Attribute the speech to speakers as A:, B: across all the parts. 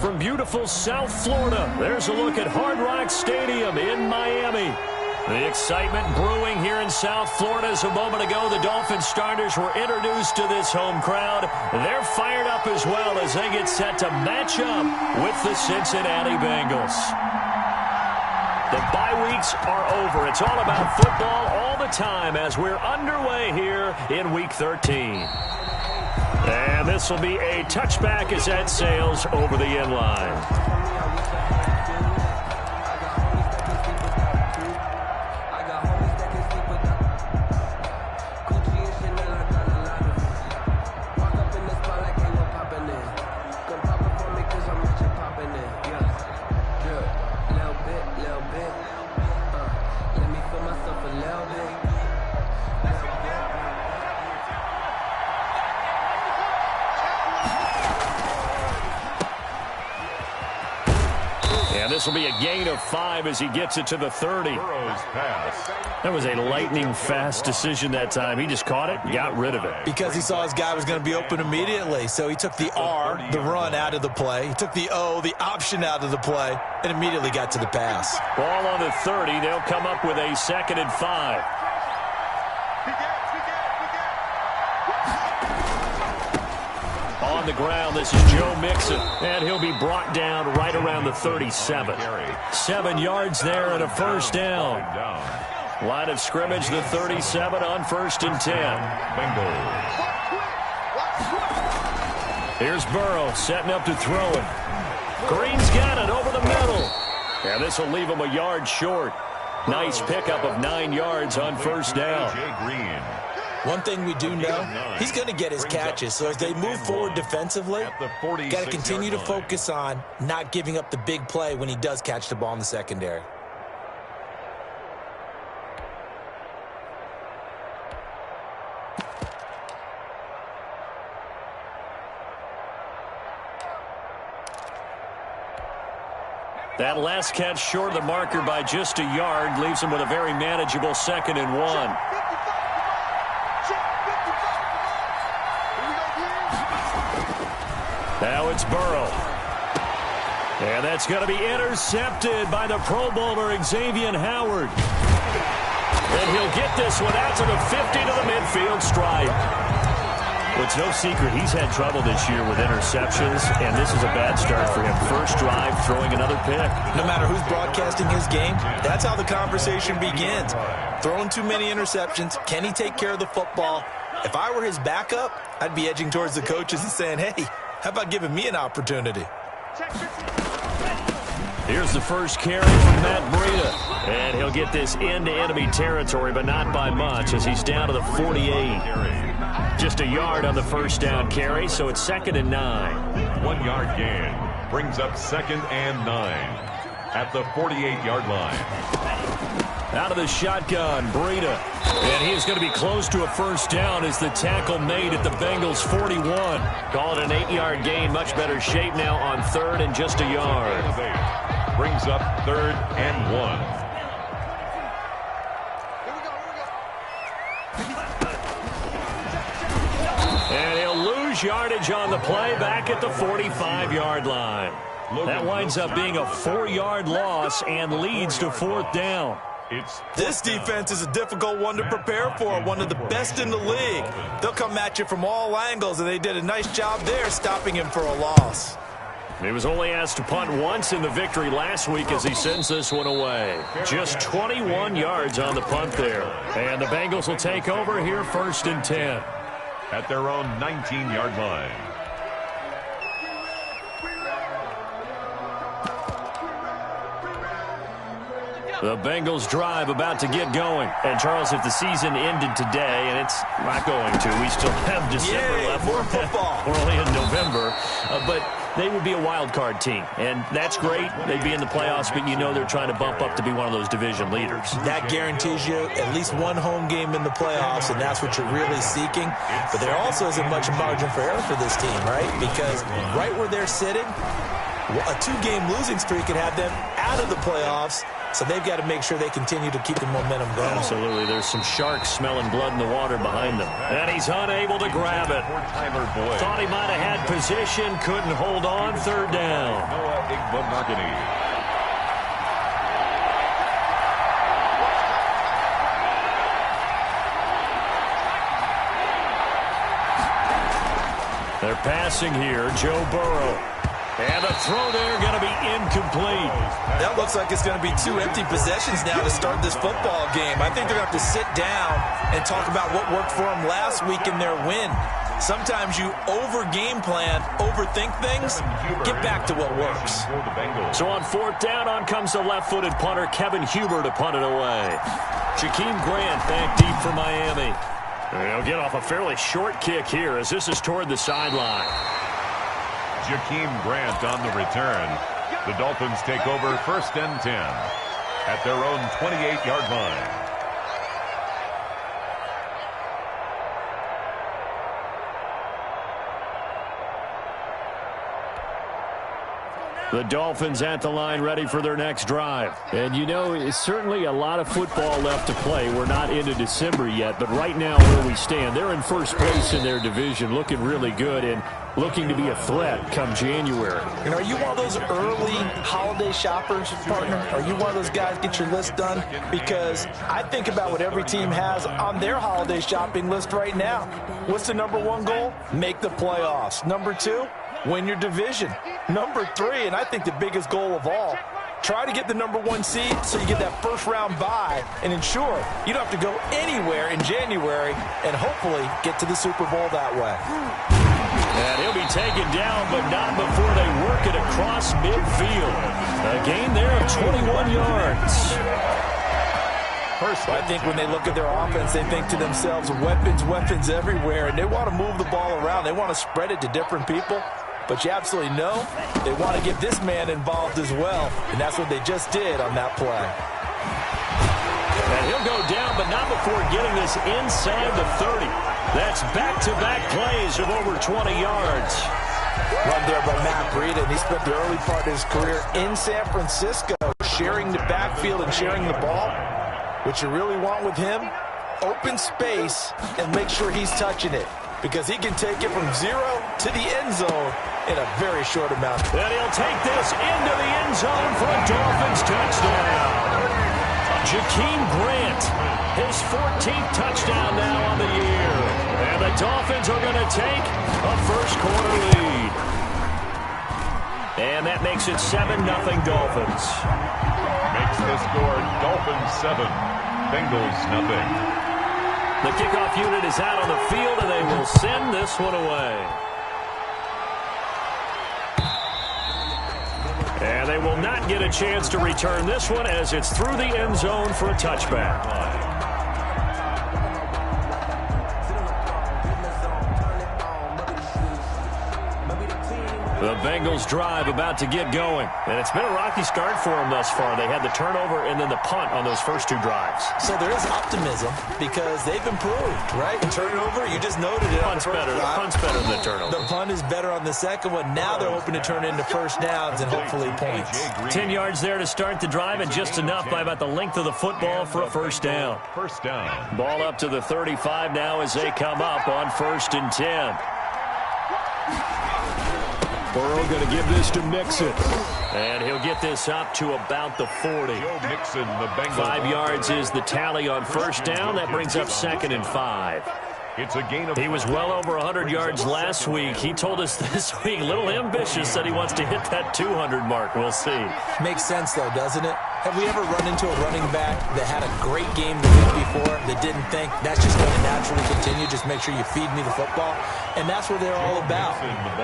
A: From beautiful South Florida, there's a look at Hard Rock Stadium in Miami. The excitement brewing here in South Florida. As a moment ago, the Dolphins starters were introduced to this home crowd. They're fired up as well as they get set to match up with the Cincinnati Bengals. The bye weeks are over. It's all about football all the time as we're underway here in Week 13. And this will be a touchback as that sails over the end line. This will be a gain of 5 as he gets it to the 30. That was a lightning-fast decision that time. He just caught it, got rid of it.
B: Because he saw his guy was going to be open immediately. So he took the R, the run, out of the play. He took the O, the option, out of the play, and immediately got to the pass.
A: Ball on the 30. They'll come up with a 2nd and 5. On the ground, this is Joe Mixon, and he'll be brought down right around the 37. 7 yards there and a first down. Line of scrimmage, the 37 on 1st and 10. Here's Burrow setting up to throw it. Green's got it over the middle. And this will leave him a yard short. Nice pickup of 9 yards on first down.
B: One thing we do know, he's going to get his catches. So as they move forward defensively, got to continue to focus on not giving up the big play when he does catch the ball in the secondary.
A: That last catch short of the marker by just a yard leaves him with a very manageable 2nd and 1. Now it's Burrow. And that's going to be intercepted by the Pro Bowler Xavier Howard. And he'll get this one out to the 50 to the midfield stripe. Well, it's no secret he's had trouble this year with interceptions, and this is a bad start for him. First drive, throwing another pick.
B: No matter who's broadcasting his game, that's how the conversation begins. Throwing too many interceptions, can he take care of the football? If I were his backup, I'd be edging towards the coaches and saying, hey, how about giving me an opportunity?
A: Here's the first carry from Matt Breida. And he'll get this into enemy territory, but not by much as he's down to the 48. Just a yard on the first down carry, so it's 2nd and 9.
C: 1 yard gain brings up 2nd and 9 at the 48-yard line.
A: Out of the shotgun, Breida. And he is going to be close to a first down as the tackle made at the Bengals 41. Call it an 8-yard gain. Much better shape now on 3rd and just a yard.
C: Brings up 3rd and 1.
A: And he'll lose yardage on the play back at the 45-yard line. That winds up being a 4-yard loss and leads to 4th down.
B: This defense is a difficult one to prepare for, one of the best in the league. They'll come at you from all angles, and they did a nice job there stopping him for a loss.
A: He was only asked to punt once in the victory last week as he sends this one away. Just 21 yards on the punt there. And the Bengals will take over here 1st and 10.
C: At their own 19-yard line.
A: The Bengals drive about to get going. And, Charles, if the season ended today, and it's not going to, we still have December left.
B: More football.
A: We're only in November. But they would be a wild card team. And that's great. They'd be in the playoffs, but you know they're trying to bump up to be one of those division leaders.
B: That guarantees you at least one home game in the playoffs, and that's what you're really seeking. But there also isn't much margin for error for this team, right? Because right where they're sitting, a 2-game losing streak could have them out of the playoffs So they've got to make sure they continue to keep the momentum going.
A: Absolutely. There's some sharks smelling blood in the water behind them. And he's unable to grab it. Thought he might have had position, couldn't hold on. Third down. They're passing here. Joe Burrow. And the throw there going to be incomplete.
B: That looks like it's going to be 2 empty possessions now to start this football game. I think they're going to have to sit down and talk about what worked for them last week in their win. Sometimes you over-game plan, overthink things, get back to what works.
A: So on 4th down, on comes the left-footed punter, Kevin Huber, to punt it away. Jakeem Grant back deep for Miami. He'll get off a fairly short kick here as this is toward the sideline.
C: Jakeem Grant on the return. The Dolphins take over 1st and 10 at their own 28-yard line.
A: The Dolphins at the line ready for their next drive. And you know, it's certainly a lot of football left to play. We're not into December yet, but right now where we stand, they're in first place in their division, looking really good and looking to be a threat come January.
B: And are you one of those early holiday shoppers, partner? Are you one of those guys get your list done? Because I think about what every team has on their holiday shopping list right now. What's the number 1 goal? Make the playoffs. Number 2? Win your division. Number 3, and I think the biggest goal of all, try to get the number 1 seed so you get that first-round bye and ensure you don't have to go anywhere in January and hopefully get to the Super Bowl that way.
A: And he'll be taken down, but not before they work it across midfield. A gain there of 21 yards.
B: I think when they look at their offense, they think to themselves, weapons everywhere, and they want to move the ball around. They want to spread it to different people. But you absolutely know they want to get this man involved as well, and that's what they just did on that play.
A: And he'll go down, but not before getting this inside the 30. That's back-to-back plays of over 20 yards.
B: Run there by Matt Breida, and he spent the early part of his career in San Francisco, sharing the backfield and sharing the ball. What you really want with him, open space and make sure he's touching it, because he can take it from 0 to the end zone in a very short amount.
A: And he'll take this into the end zone for a Dolphins touchdown. Jakeem Grant, his 14th touchdown now on the year. And the Dolphins are going to take a first-quarter lead. And that makes it 7-0 Dolphins.
C: Makes the score Dolphins 7, Bengals 0.
A: The kickoff unit is out on the field, and they will send this one away. And they will not get a chance to return this one as it's through the end zone for a touchback. The Bengals drive about to get going. And it's been a rocky start for them thus far. They had the turnover and then the punt on those first 2 drives.
B: So there is optimism because they've improved, right? Turnover, you just noted it.
A: Punt's better. The punt's better than the turnover.
B: The punt is better on the second one. Now they're hoping to turn into first downs and hopefully points.
A: 10 yards there to start the drive, and just enough by about the length of the football for a first down.
C: First down.
A: Ball up to the 35 now as they come up on 1st and 10. Burrow going to give this to Mixon. And he'll get this up to about the 40.
C: Joe Mixon, the Bengals.
A: 5 yards is the tally on first down. That brings up 2nd and 5.
C: It's a gain of.
A: He was well over 100 yards last week. He told us this week, a little ambitious, that he wants to hit that 200 mark. We'll see.
B: Makes sense, though, doesn't it? Have we ever run into a running back that had a great game the week before that didn't think that's just going to naturally continue? Just make sure you feed me the football. And that's what they're all about.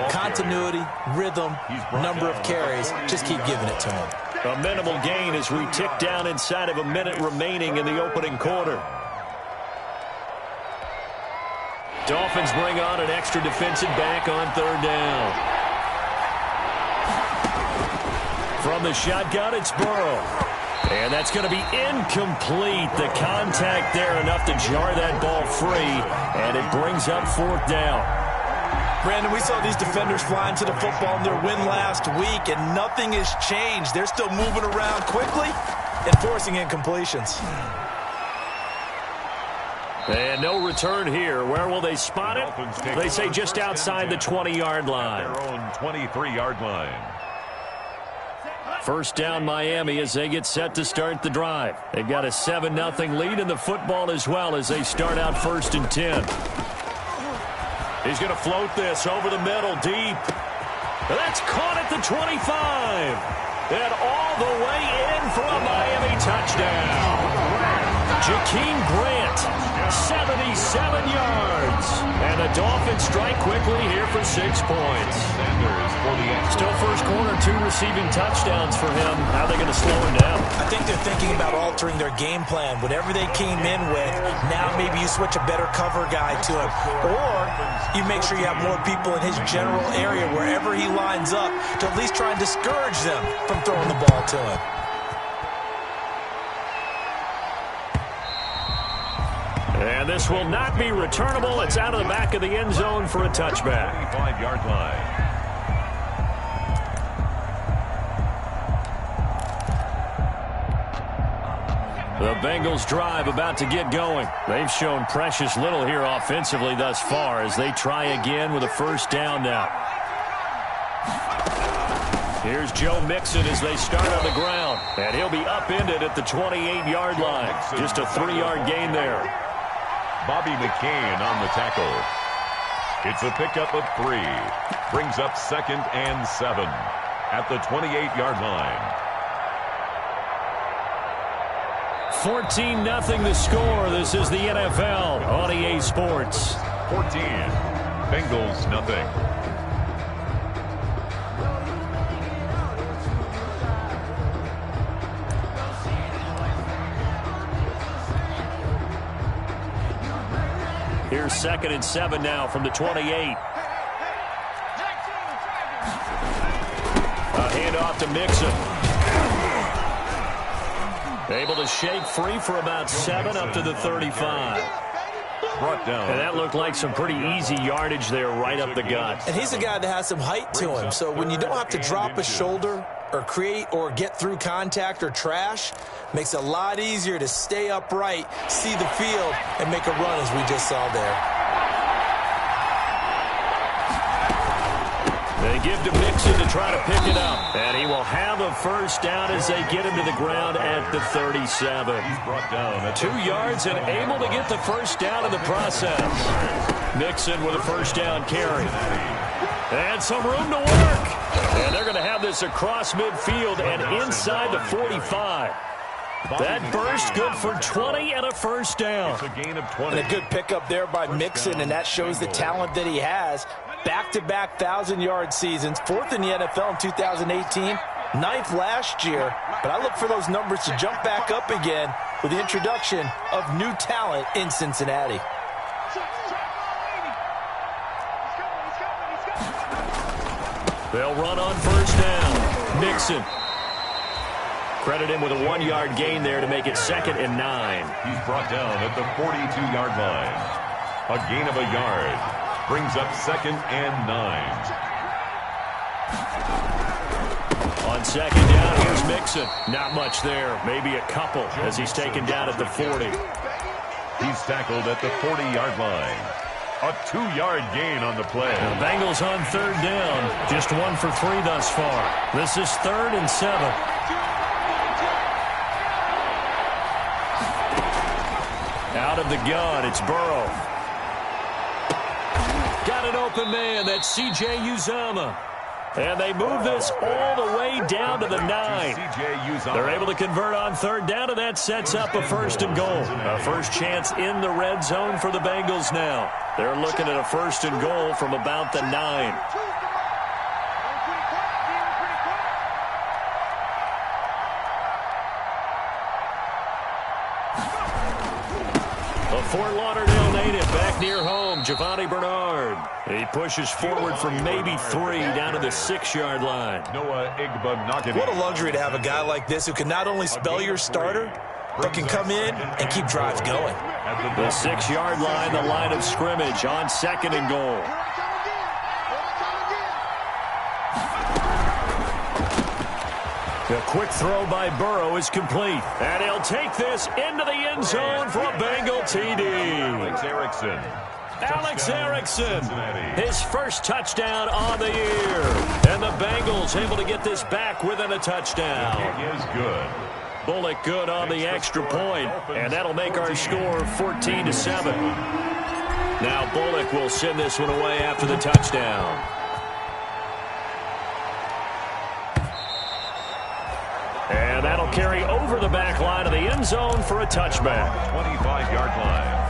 B: Continuity, rhythm, number of carries. Just keep giving it to him.
A: A minimal gain as we tick down inside of a minute remaining in the opening quarter. Dolphins bring on an extra defensive back on 3rd down. From the shotgun, it's Burrow. And that's going to be incomplete. The contact there enough to jar that ball free. And it brings up 4th down.
B: Brandon, we saw these defenders flying to the football in their win last week, and nothing has changed. They're still moving around quickly. and forcing incompletions.
A: And no return here. Where will they spot it? They say just outside the 20-yard line.
C: Their own 23-yard line.
A: First down Miami as they get set to start the drive. They've got a 7-0 lead in the football as well as they start out 1st and 10. He's going to float this over the middle deep. That's caught at the 25. And all the way in for a Miami touchdown. Jakeem Grant, 77 yards. And the Dolphins strike quickly here for 6 points. Still first quarter, 2 receiving touchdowns for him. How are they going to slow him down?
B: I think they're thinking about altering their game plan. Whatever they came in with, now maybe you switch a better cover guy to him. Or you make sure you have more people in his general area wherever he lines up to at least try and discourage them from throwing the ball to him.
A: And this will not be returnable. It's out of the back of the end zone for a touchback.
C: 5-yard line.
A: The Bengals drive about to get going. They've shown precious little here offensively thus far as they try again with a first down now. Here's Joe Mixon as they start on the ground. And he'll be upended at the 28-yard line. Just a 3-yard gain there.
C: Bobby McCain on the tackle. It's a pickup of 3. Brings up 2nd and 7 at the 28-yard line.
A: 14-0 the score. This is the NFL on EA Sports.
C: 14. Bengals nothing.
A: Here's 2nd and 7 now from the 28. A handoff to Mixon. Able to shake free for about 7 up to the 35.
C: Brought down.
A: And that looked like some pretty easy yardage there right up the gut.
B: And he's a guy that has some height to him, so when you don't have to drop a shoulder or create or get through contact or trash, makes it a lot easier to stay upright, see the field, and make a run as we just saw there.
A: They give to Mixon to try to pick it up. And he will have a first down as they get him to the ground at the 37.
C: He's brought down
A: 2 yards and able to get the first down in the process. Mixon with a first down carry. And some room to work. And they're going to have this across midfield and inside the 45. That burst good for 20 and a first down.
C: It's a gain of 20.
B: And a good pickup there by Mixon, and that shows the talent that he has. Back-to-back 1,000-yard seasons, 4th in the NFL in 2018, 9th last year. But I look for those numbers to jump back up again with the introduction of new talent in Cincinnati.
A: They'll run on first down. Mixon. Credit him with a 1-yard gain there to make it 2nd and 9.
C: He's brought down at the 42-yard line. A gain of a yard. Brings up 2nd and 9.
A: On 2nd down, here's Mixon. Not much there. Maybe a couple as he's taken down at the 40.
C: He's tackled at the 40-yard line. A 2-yard gain on the play.
A: The Bengals on 3rd down. Just 1 for 3 thus far. This is 3rd and 7. Out of the gun, it's Burrow. Got an open man. That's C.J. Uzomah. And they move this all the way down to the 9. They're able to convert on 3rd down, and that sets up a 1st and goal. A first chance in the red zone for the Bengals now. They're looking at a 1st and goal from about the 9. A Fort Lauderdale native back near home, Giovanni Bernard. He pushes forward for maybe 3 down to the 6-yard line.
B: What a luxury to have a guy like this who can not only spell your starter, but can come in and keep drives going.
A: The 6-yard line, the line of scrimmage on 2nd and goal. The quick throw by Burrow is complete. And he'll take this into the end zone for a Bengal TD. Alex Erickson, his first touchdown on the year. And the Bengals able to get this back within a touchdown.
C: It is good.
A: Bullock good on the extra point, and that'll make our score 14-7. Now Bullock will send this one away after the touchdown. And that'll carry over the back line of the end zone for a touchback.
C: 25-yard line.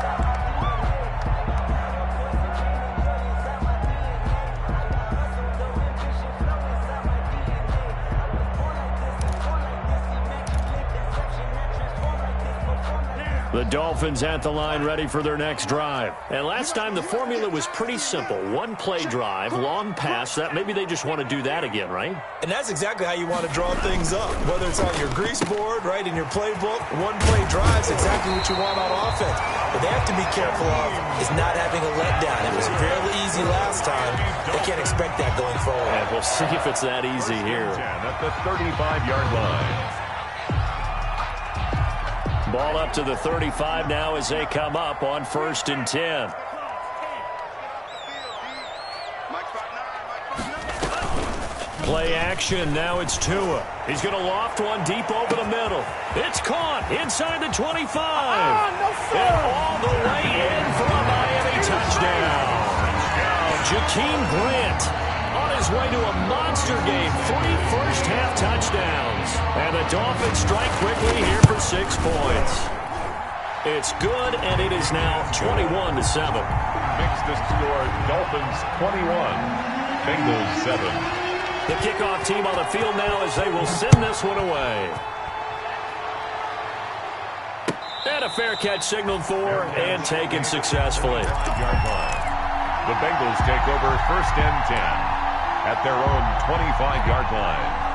A: The Dolphins at the line ready for their next drive. And last time the formula was pretty simple. One play drive, long pass. That maybe they just want to do that again, right?
B: And that's exactly how you want to draw things up. Whether it's on your grease board, right, in your playbook, one play drive is exactly what you want on offense. What they have to be careful of is not having a letdown. It was fairly easy last time. They can't expect that going forward.
A: And we'll see if it's that easy here.
C: At the 35-yard line.
A: Ball up to the 35 now as they come up on 1st and 10. Play action. Now it's Tua. He's going to loft one deep over the middle. It's caught inside the 25. And all the way in for a Miami touchdown. Jakeem Grant on his way to a monster game. 3 first-half touchdowns. And the Dolphins strike quickly here for 6 points. It's good, and it is now 21-7.
C: Makes the score Dolphins 21, Bengals 7.
A: The kickoff team on the field now as they will send this one away. And a fair catch signaled for and taken successfully.
C: The Bengals take over 1st and 10 at their own 25-yard line.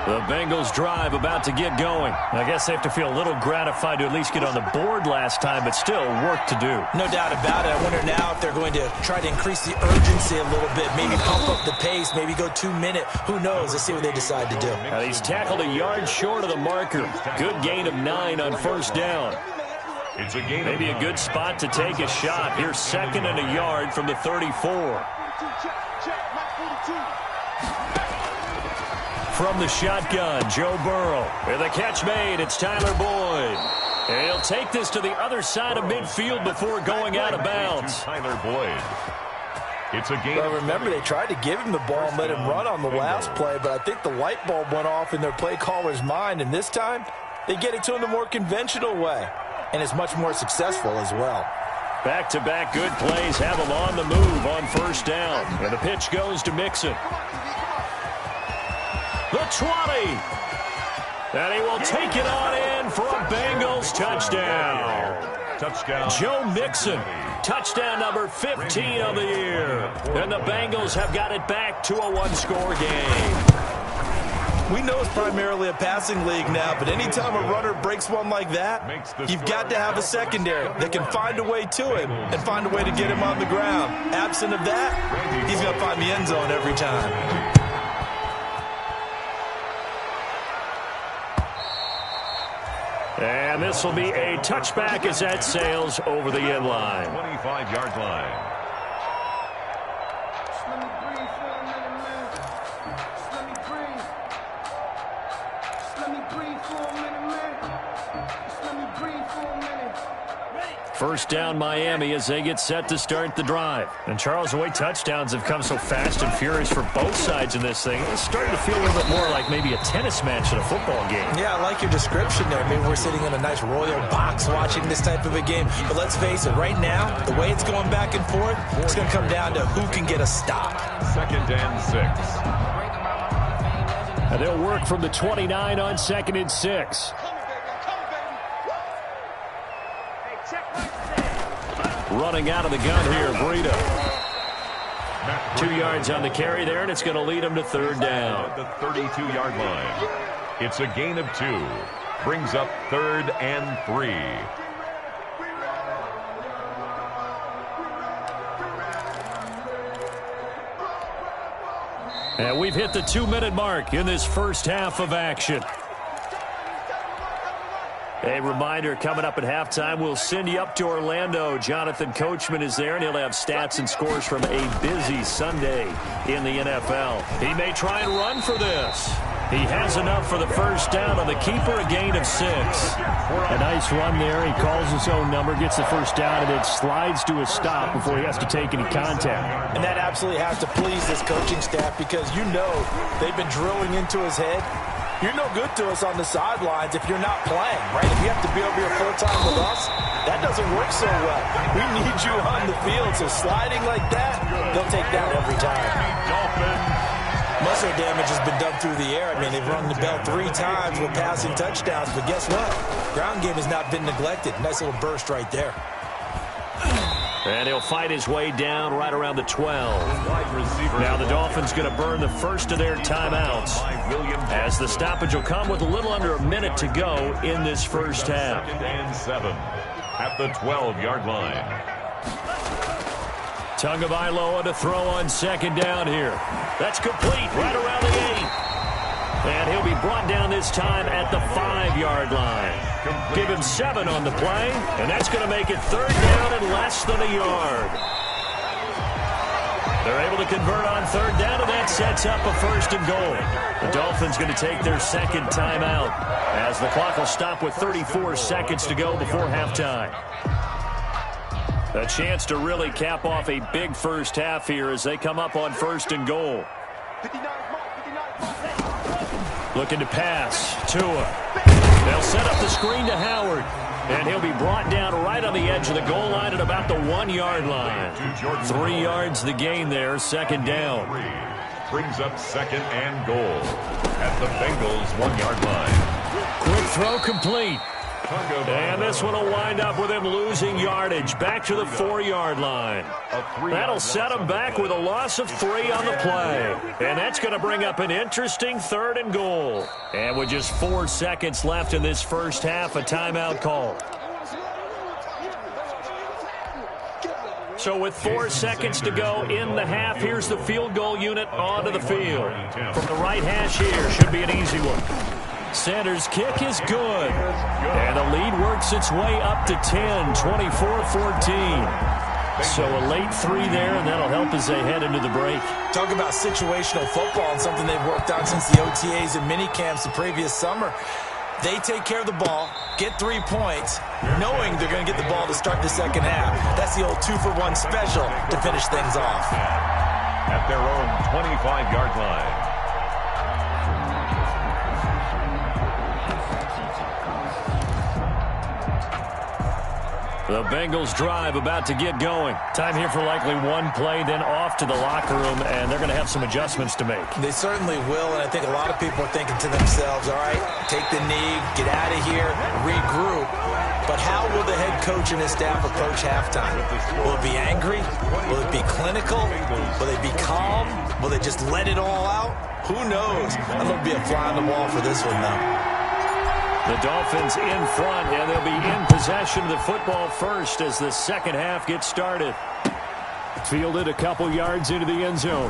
A: The Bengals drive about to get going. I guess they have to feel a little gratified to at least get on the board last time, but still work to do.
B: No doubt about it. I wonder now if they're going to try to increase the urgency a little bit, maybe pump up the pace, maybe go 2-minute. Who knows? Let's see what they decide to do.
A: Now he's tackled a yard short of the marker. Good gain of 9 on 1st down.
C: It's a gain
A: Maybe a good spot to take a shot. Here's 2nd and a yard from the 34. From the shotgun, Joe Burrow. With a catch made, it's Tyler Boyd. And he'll take this to the other side of midfield before going out of bounds.
C: Tyler Boyd. It's a gain.
B: Well, remember, they tried to give him the ball and let him run on the last play, but I think the light bulb went off in their play caller's mind, and this time they get it to him the more conventional way, and it's much more successful as well.
A: Back-to-back good plays have him on the move on 1st down. And the pitch goes to Mixon. The 20. And he will take it on in for a Bengals touchdown.
C: Touchdown.
A: Joe Mixon. Touchdown number 15 of the year. And the Bengals have got it back to a 1-score game.
B: We know it's primarily a passing league now, but anytime a runner breaks one like that, you've got to have a secondary that can find a way to him and find a way to get him on the ground. Absent of that, he's going to find the end zone every time.
A: And this will be a touchback as that sails over the end line.
C: 25-yard line.
A: First down Miami as they get set to start the drive. And Charles, the way touchdowns have come so fast and furious for both sides in this thing, it's starting to feel a little bit more like maybe a tennis match in a football game.
B: Yeah, I like your description there. Maybe we're sitting in a nice royal box watching this type of a game. But let's face it, right now, the way it's going back and forth, it's going to come down to who can get a stop.
C: 2nd and 6.
A: And they'll work from the 29 on 2nd and 6. Running out of the gun here, Breida. 2 yards on the carry there, and it's going to lead him to 3rd down.
C: At the 32-yard line. It's a gain of 2. Brings up 3rd and 3.
A: And we've hit the 2-minute mark in this first half of action. A reminder, coming up at halftime, we'll send you up to Orlando. Jonathan Coachman is there, and he'll have stats and scores from a busy Sunday in the NFL. He may try and run for this. He has enough for the first down on the keeper, a gain of 6.
D: A nice run there. He calls his own number, gets the first down, and then slides to a stop before he has to take any contact.
B: And that absolutely has to please this coaching staff because you know they've been drilling into his head. You're no good to us on the sidelines if you're not playing, right? If you have to be over here full-time with us, that doesn't work so well. We need you on the field, so sliding like that, they'll take down every time. Muscle damage has been done through the air. I mean, they've rung the bell 3 times with passing touchdowns, but guess what? Ground game has not been neglected. Nice little burst right there.
A: And he'll fight his way down right around the 12. Now the Dolphins going to burn the first of their timeouts as the stoppage will come with a little under a minute to go in this first half.
C: 2nd and 7 at the 12-yard line.
A: Tagovailoa to throw on second down here. That's complete right around the 8. And he'll be brought down this time at the 5-yard line. Give him 7 on the play, and that's going to make it 3rd down and less than a yard. They're able to convert on 3rd down, and that sets up a 1st and goal. The Dolphins going to take their second timeout as the clock will stop with 34 seconds to go before halftime. A chance to really cap off a big first half here as they come up on 1st and goal. Looking to pass. Tua. They'll set up the screen to Howard. And he'll be brought down right on the edge of the goal line at about the 1-yard line. 3 yards the gain there, 2nd down.
C: Brings up 2nd and goal at the Bengals 1-yard line.
A: Quick throw complete. And this one will wind up with him losing yardage back to the 4-yard line. That'll set him back with a loss of 3 on the play. And that's going to bring up an interesting 3rd and goal. And with just 4 seconds left in this first half, a timeout call. So with 4 seconds to go in the half, here's the field goal unit onto the field. From the right hash here, should be an easy one. Sanders' kick is good. And the lead works its way up to 10, 24-14. So a late 3 there, and that'll help as they head into the break.
B: Talk about situational football and something they've worked on since the OTAs and minicamps the previous summer. They take care of the ball, get 3 points, knowing they're going to get the ball to start the second half. That's the old 2-for-1 special to finish things off.
C: At their own 25-yard line.
A: The Bengals drive about to get going. Time here for likely one play, then off to the locker room, and they're going to have some adjustments to make.
B: They certainly will, and I think a lot of people are thinking to themselves, all right, take the knee, get out of here, regroup. But how will the head coach and his staff approach halftime? Will it be angry? Will it be clinical? Will they be calm? Will they just let it all out? Who knows? I'm going to be a fly on the wall for this one, though.
A: The Dolphins in front, and they'll be in possession of the football first as the second half gets started.
D: Fielded a couple yards into the end zone.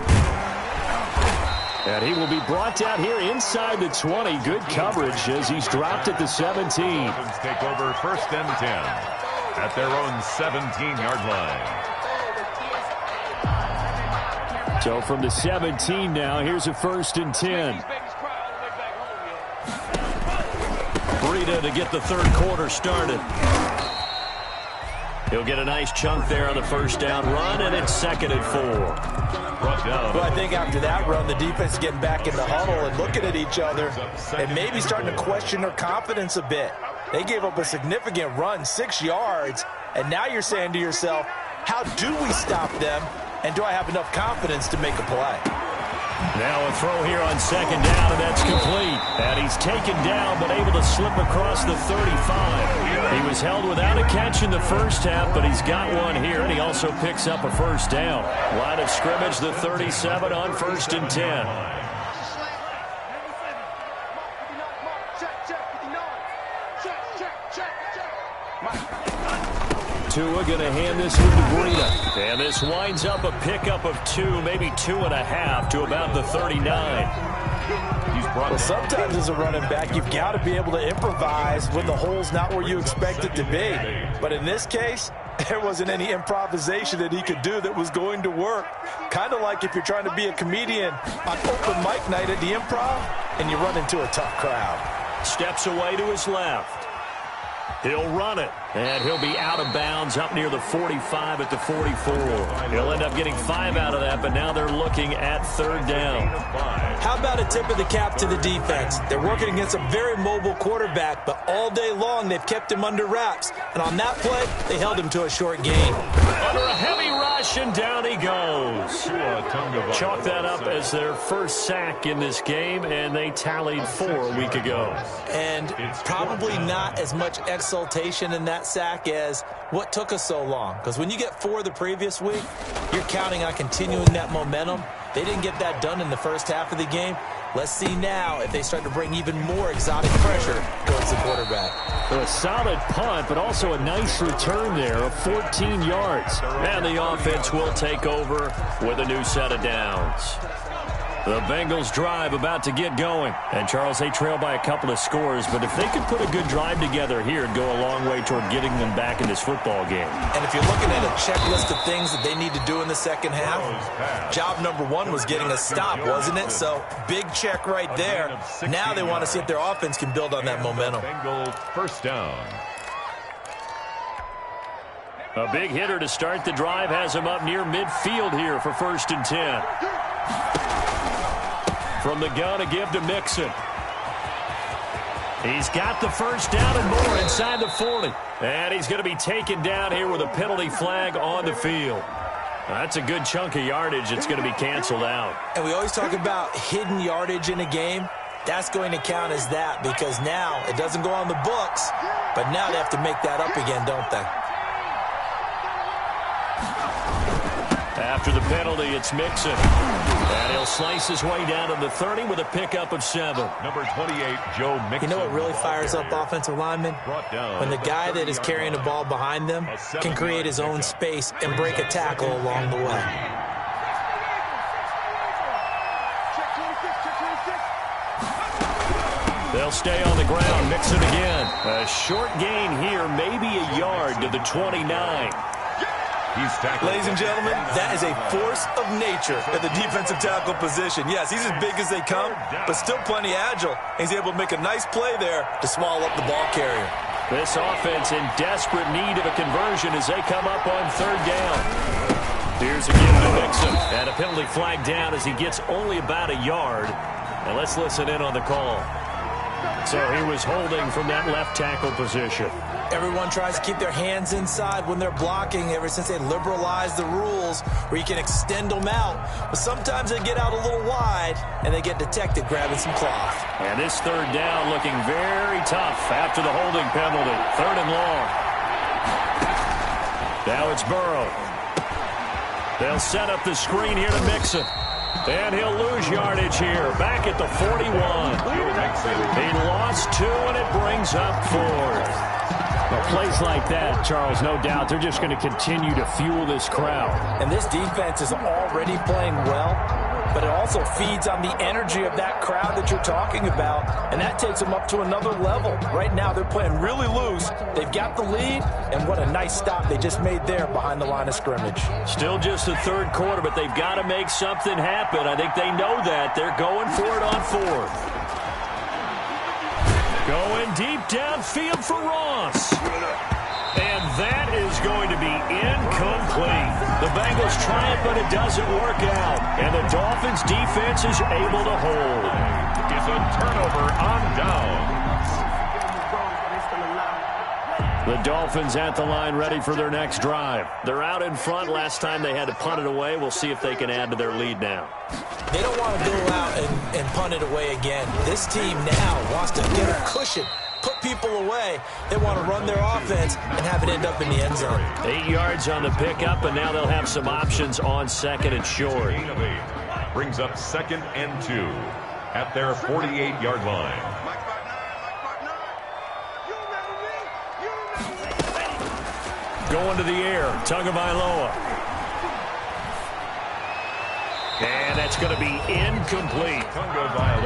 A: And he will be brought down here inside the 20. Good coverage as he's dropped at the 17.
C: Dolphins take over 1st and 10 at their own 17-yard line.
D: So from the 17 now, here's a 1st and 10.
A: Breida to get the 3rd quarter started. He'll get a nice chunk there on the first down run, and it's 2nd and 4.
B: Well, I think after that run, the defense is getting back in the huddle and looking at each other and maybe starting to question their confidence a bit. They gave up a significant run, 6 yards, and now you're saying to yourself, how do we stop them, and do I have enough confidence to make a play?
A: Now a throw here on 2nd down, and that's complete. And he's taken down, but able to slip across the 35. He was held without a catch in the first half, but he's got one here, and he also picks up a 1st down. Line of scrimmage, the 37 on 1st and 10. Tua going to hand this one to Breida. And this winds up a pickup of 2, maybe 2.5 to about the 39.
B: Well, sometimes as a running back, you've got to be able to improvise when the hole's not where you expect it to be. But in this case, there wasn't any improvisation that he could do that was going to work. Kind of like if you're trying to be a comedian on open mic night at the Improv and you run into a tough crowd.
A: Steps away to his left. He'll run it, and he'll be out of bounds up near the 45 at the 44. He'll end up getting 5 out of that, but now they're looking at 3rd down.
B: How about a tip of the cap to the defense? They're working against a very mobile quarterback, but all day long they've kept him under wraps. And on that play, they held him to a short gain.
A: Under a heavy rush, and down he goes. Chalk that up as their first sack in this game, and they tallied 4 a week ago.
B: And probably not as much exultation in that sack as what took us so long. Because when you get 4 the previous week, you're counting on continuing that momentum. They didn't get that done in the first half of the game. Let's see now if they start to bring even more exotic pressure towards the quarterback.
D: A solid punt, but also a nice return there of 14 yards.
A: And the offense will take over with a new set of downs. The Bengals drive about to get going. And, Charles, they trail by a couple of scores, but if they could put a good drive together here, it'd go a long way toward getting them back in this football game.
B: And if you're looking at a checklist of things that they need to do in the second half, job number 1 was getting a stop, wasn't it? So, big check right there. Now they want to see if their offense can build on that momentum.
C: Bengals first down.
A: A big hitter to start the drive has him up near midfield here for 1st and 10. From the gun, a give to Mixon. He's got the first down and more inside the 40. And he's going to be taken down here with a penalty flag on the field. That's a good chunk of yardage. It's going to be canceled out.
B: And we always talk about hidden yardage in a game. That's going to count as that because now it doesn't go on the books, but now they have to make that up again, don't they?
A: After the penalty, it's Mixon. And he'll slice his way down to the 30 with a pickup of 7.
C: Number 28, Joe Mixon.
B: You know what really fires up offensive linemen? When the guy that is carrying the ball behind them can create his own space and break a tackle along the way.
A: They'll stay on the ground. Mixon again. A short gain here, maybe a yard to the 29.
B: Ladies and gentlemen, that is a force of nature at the defensive tackle position. Yes, he's as big as they come, but still plenty agile. He's able to make a nice play there to swallow up the ball carrier.
A: This offense in desperate need of a conversion as they come up on 3rd down. Here's a give to Mixon. And a penalty flag down as he gets only about a yard. And let's listen in on the call. So he was holding from that left tackle position.
B: Everyone tries to keep their hands inside when they're blocking ever since they liberalized the rules where you can extend them out. But sometimes they get out a little wide and they get detected grabbing some cloth.
A: And this 3rd down looking very tough after the holding penalty. 3rd and long. Now it's Burrow. They'll set up the screen here to Mixon. And he'll lose yardage here. Back at the 41. He lost 2 and it brings up 4th.
D: Well, plays like that, Charles, no doubt, they're just going to continue to fuel this crowd.
B: And this defense is already playing well, but it also feeds on the energy of that crowd that you're talking about, and that takes them up to another level. Right now, they're playing really loose. They've got the lead, and what a nice stop they just made there behind the line of scrimmage.
A: Still just the 3rd quarter, but they've got to make something happen. I think they know that. They're going for it on 4th. Going deep downfield for Ross. And that is going to be incomplete. The Bengals try it, but it doesn't work out. And the Dolphins defense is able to hold.
C: It's a turnover on down.
A: The Dolphins at the line ready for their next drive. They're out in front. Last time they had to punt it away. We'll see if they can add to their lead now.
B: They don't want to go out and punt it away again. This team now wants to get a cushion, put people away. They want to run their offense and have it end up in the end zone.
A: 8 yards on the pickup, and now they'll have some options on 2nd and short.
C: Brings up 2nd and 2 at their 48-yard line.
A: Going to the air, Tagovailoa. And that's going to be incomplete.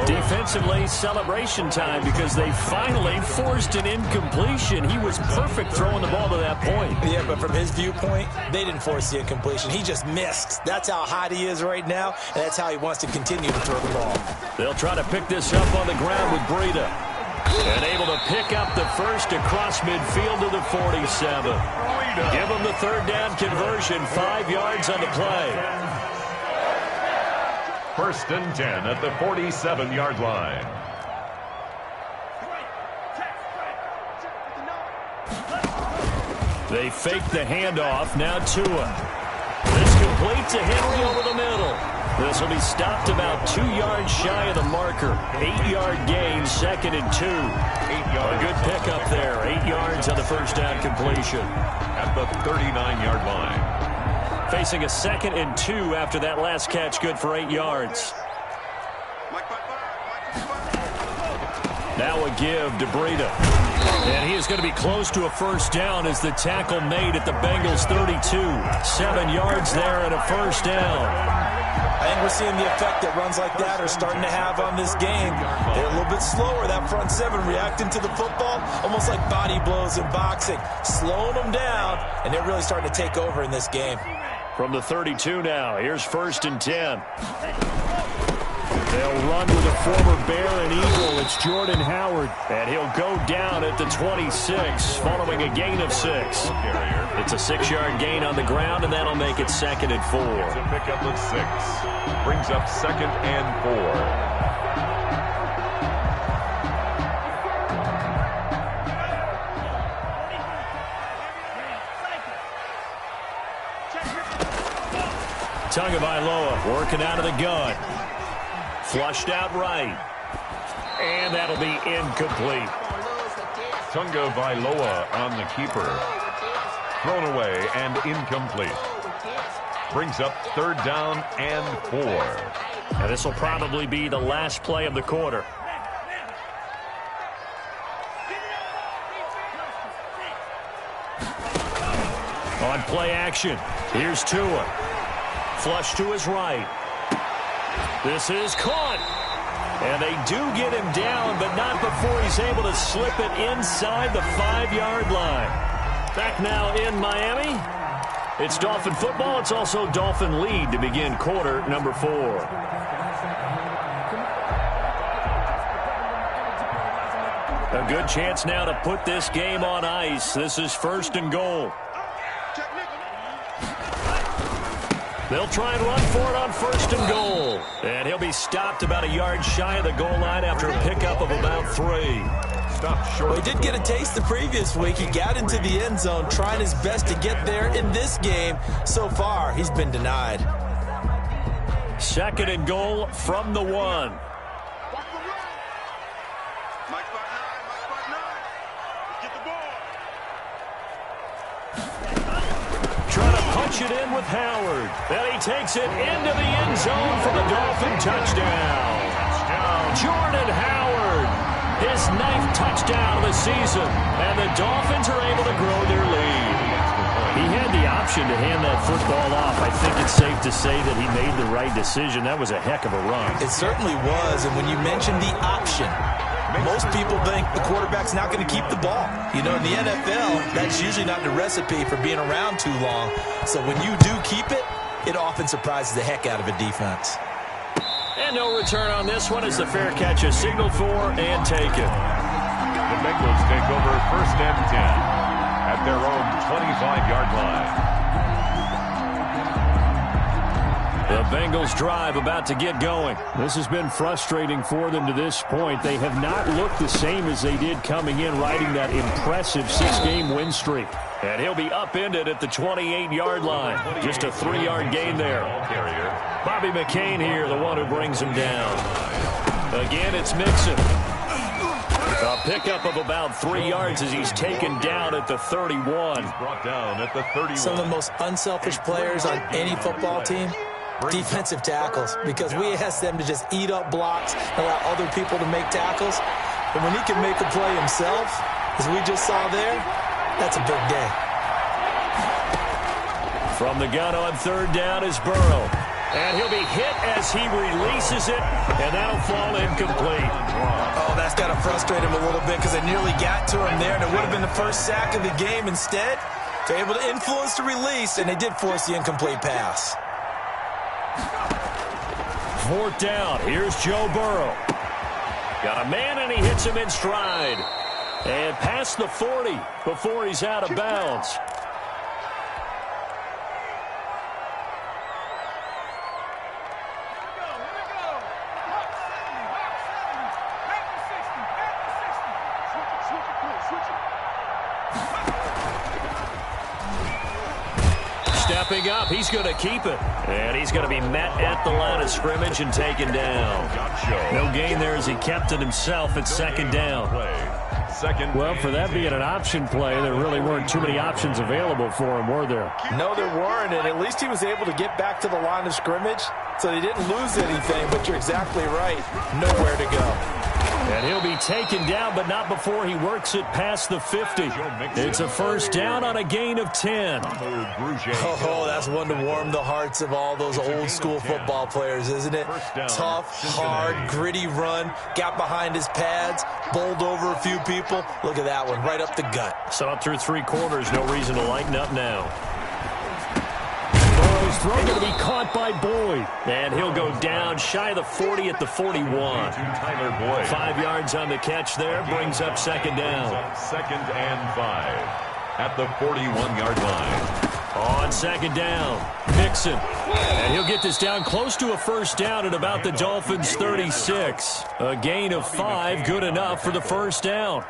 A: Defensively, celebration time because they finally forced an incompletion. He was perfect throwing the ball to that point.
B: Yeah, but from his viewpoint, they didn't force the incompletion. He just missed. That's how hot he is right now, and that's how he wants to continue to throw the ball.
A: They'll try to pick this up on the ground with Breida. And able to pick up the first across midfield to the 47. Give them the third down conversion, 5 yards on the play.
C: First and 10 at the 47-yard line.
A: They fake the handoff. Now Tua. This complete to Henry over the middle. This will be stopped about 2 yards shy of the marker. 8-yard gain, 2nd and 2. A good pickup there. 8 yards on the first down completion.
C: At the 39-yard line.
A: Facing a 2nd and 2 after that last catch, good for 8 yards. Now a give to Breida. And he is going to be close to a first down as the tackle made at the Bengals 32. 7 yards there and a first down.
B: I think we're seeing the effect that runs like that are starting to have on this game. They're a little bit slower, that front seven, reacting to the football, almost like body blows in boxing, slowing them down, and they're really starting to take over in this game.
A: From the 32 now, here's 1st and 10. They'll run with a former Bear and Eagle. It's Jordan Howard, and he'll go down at the 26, following a gain of 6. It's a 6-yard gain on the ground, and that'll make it 2nd and 4.
C: It's a pickup of 6. Brings up 2nd and 4.
A: Tagovailoa working out of the gun. Flushed out right. And that'll be incomplete.
C: Tagovailoa on the keeper. Thrown away and incomplete. Brings up 3rd down and 4.
A: Now this will probably be the last play of the quarter. On play action, here's Tua. Flush to his right. This is caught. And they do get him down, but not before he's able to slip it inside the 5-yard line. Back now in Miami. It's Dolphin football. It's also Dolphin lead to begin quarter number 4. A good chance now to put this game on ice. This is 1st and goal. They'll try and run for it on 1st and goal. And he'll be stopped about a yard shy of the goal line after a pickup of about 3.
C: Stopped short.
B: Well, he did get a taste the previous week. He got into the end zone, trying his best to get there in this game. So far, he's been denied.
A: 2nd and goal from the 1. It in with Howard. And he takes it into the end zone for the Dolphin touchdown. Jordan Howard, his 9th touchdown of the season. And the Dolphins are able to grow their lead. He had the option to hand that football off. I think it's safe to say that he made the right decision. That was a heck of a run.
B: It certainly was. And when you mention the option, most people think the quarterback's not going to keep the ball. You know, in the NFL, that's usually not the recipe for being around too long. So when you do keep it, it often surprises the heck out of a defense.
A: And no return on this one as the fair catch is signaled for and taken.
C: The Bengals take over 1st and 10 at their own 25-yard line.
A: The Bengals drive about to get going.
D: This has been frustrating for them to this point. They have not looked the same as they did coming in, riding that impressive 6-game win streak.
A: And he'll be upended at the 28-yard line. Just a 3-yard gain there. Bobby McCain here, the one who brings him down. Again, it's Mixon. A pickup of about 3 yards as he's taken down at the 31.
C: He's brought down at the 31.
B: Some of the most unselfish players on any football team, defensive tackles, because we ask them to just eat up blocks, allow other people to make tackles. And when he can make a play himself, as we just saw there, that's a big day.
A: From the gun on third down is Burrow. And he'll be hit as he releases it, and that'll fall incomplete.
B: Oh, that's got to frustrate him a little bit because it nearly got to him there, and it would have been the first sack of the game. Instead, they're able to influence the release, and they did force the incomplete pass.
A: Fourth down. Here's Joe Burrow. Got a man, and he hits him in stride. And past the 40 before he's out of bounds. Stepping up, he's going to keep it. And he's going to be met at the line of scrimmage and taken down. No gain there as he kept it himself at second down.
D: Well, for that being an option play, there really weren't too many options available for him, were there?
B: No, there weren't, and at least he was able to get back to the line of scrimmage, so they didn't lose anything, but you're exactly right. Nowhere to go.
A: And he'll be taken down, but not before he works it past the 50. It's a first down on a gain of 10.
B: Oh, that's one to warm the hearts of all those old-school football players, isn't it? Tough, hard, gritty run, got behind his pads, bowled over a few people. Look at that one, right up the gut.
A: Saw it through three quarters, no reason to lighten up now. His throw going to be caught by Boyd. And he'll go down shy of the 40 at the 41. 5 yards on the catch there, brings up second down.
C: Second and 5 at the 41-yard line.
A: On second down, Mixon. And he'll get this down close to a first down at about the Dolphins' 36. A gain of 5, good enough for the first down.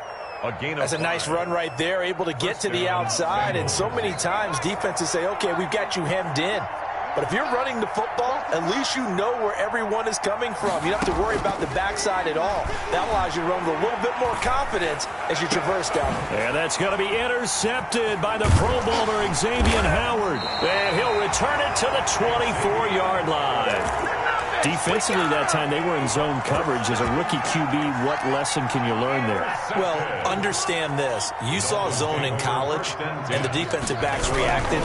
B: That's a nice run right there, able to get to the outside, and so many times defenses say, okay, we've got you hemmed in. But if you're running the football, at least you know where everyone is coming from. You don't have to worry about the backside at all. That allows you to run with a little bit more confidence as you traverse down.
A: And that's going to be intercepted by the Pro Bowler Xavier Howard. And he'll return it to the 24-yard line. Defensively that time, they were in zone coverage. As a rookie QB, what lesson can you learn there?
B: Well, understand this. You saw zone in college, and the defensive backs reacted,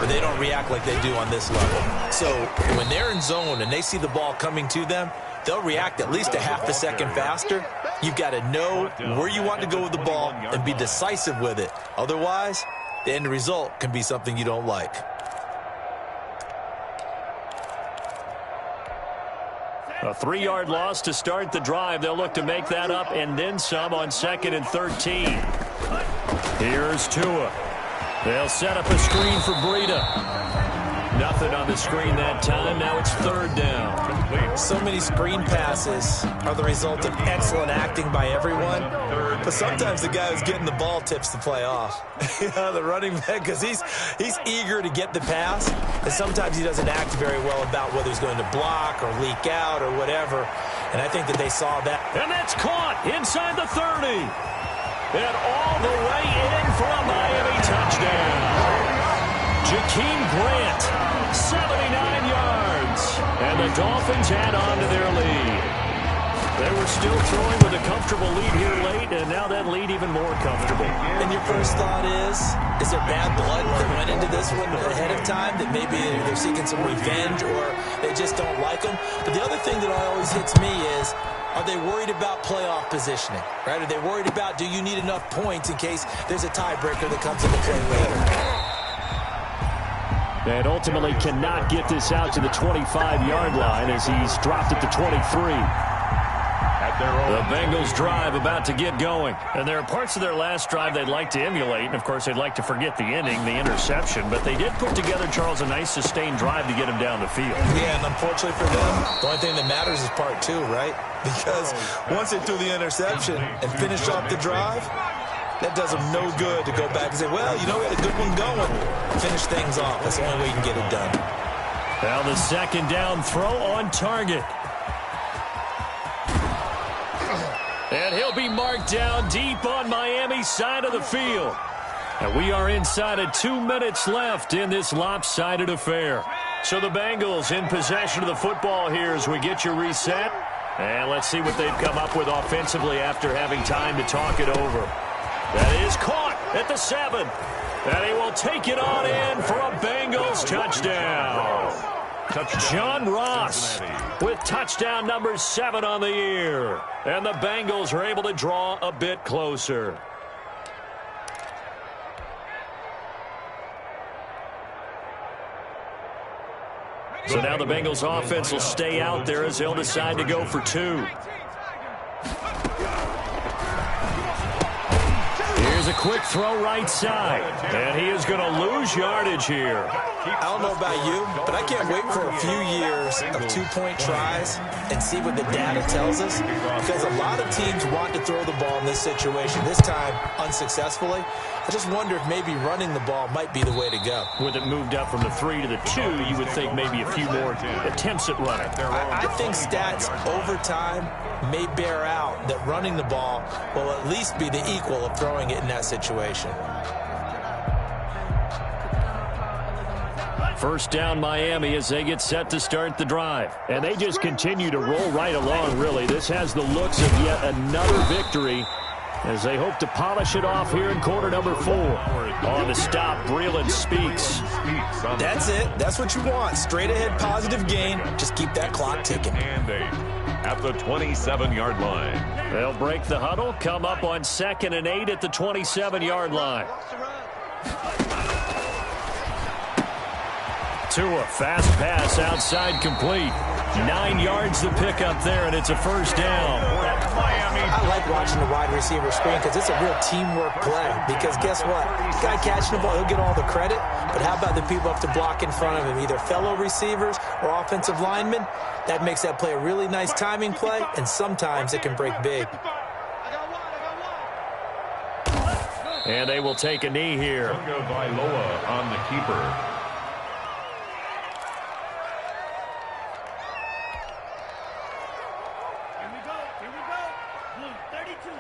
B: but they don't react like they do on this level. So when they're in zone and they see the ball coming to them, they'll react at least a half a second faster. You've got to know where you want to go with the ball and be decisive with it. Otherwise, the end result can be something you don't like.
A: A 3-yard loss to start the drive. They'll look to make that up and then some on second and 13. Here's Tua. They'll set up a screen for Breida. Nothing on the screen that time. Now it's third down.
B: So many screen passes are the result of excellent acting by everyone. But sometimes the guy who's getting the ball tips the play off. The running back, because he's eager to get the pass. And sometimes he doesn't act very well about whether he's going to block or leak out or whatever. And I think that they saw that.
A: And that's caught inside the 30. And all the way in for a Miami touchdown. Jakeem Grant, 79 yards. And the Dolphins add on to their lead. They were still throwing with a comfortable lead here late, and now that lead even more comfortable.
B: And your first thought is there bad blood that went into this one ahead of time, that maybe they're seeking some revenge or they just don't like them? But the other thing that always hits me is, are they worried about playoff positioning? Right? Are they worried about, do you need enough points in case there's a tiebreaker that comes into play later?
D: And ultimately cannot get this out to the 25-yard line as he's dropped at the 23.
A: The Bengals drive about to get going. And there are parts of their last drive they'd like to emulate. And, of course, they'd like to forget the ending, the interception. But they did put together, Charles, a nice sustained drive to get him down the field.
B: Yeah, and unfortunately for them, the only thing that matters is part two, right? Because once they threw the interception and finished off the drive, that does them no good to go back and say, well, you know, we had a good one going. Finish things off. That's the only way you can get it done.
A: Now the second down throw on target. And he'll be marked down deep on Miami's side of the field. And we are inside of 2 minutes left in this lopsided affair. So the Bengals in possession of the football here as we get you reset. And let's see what they've come up with offensively after having time to talk it over. That is caught at the 7. And he will take it on in for a Bengals touchdown. John Ross with touchdown number 7 on the year. And the Bengals are able to draw a bit closer. So now the Bengals offense will stay out there as they'll decide to go for 2. Here's a quick throw right side. And he is going to lose yardage here.
B: I don't know about you, but I can't wait for a few years of 2-point tries and see what the data tells us. Because a lot of teams want to throw the ball in this situation, this time unsuccessfully. I just wonder if maybe running the ball might be the way to go.
D: With it moved up from the 3 to the 2, you would think maybe a few more attempts at running.
B: I think stats over time may bear out that running the ball will at least be the equal of throwing it in that situation.
A: First down Miami as they get set to start the drive. And they just continue to roll right along, really. This has the looks of yet another victory as they hope to polish it off here in quarter number 4. On the stop, Breeland speaks.
B: That's it. That's what you want. Straight ahead positive gain. Just keep that clock ticking.
C: And 8 at the 27-yard line.
A: They'll break the huddle, come up on 2nd and 8 at the 27-yard line. To a fast pass outside complete. 9 yards to pick up there, and it's a first down.
B: I like watching the wide receiver screen because it's a real teamwork play. Because guess what? The guy catching the ball, he'll get all the credit. But how about the people have to block in front of him, either fellow receivers or offensive linemen? That makes that play a really nice timing play, and sometimes it can break big.
A: And they will take a knee here.
C: Vailoa on the keeper.
E: Here we go. Blue 32.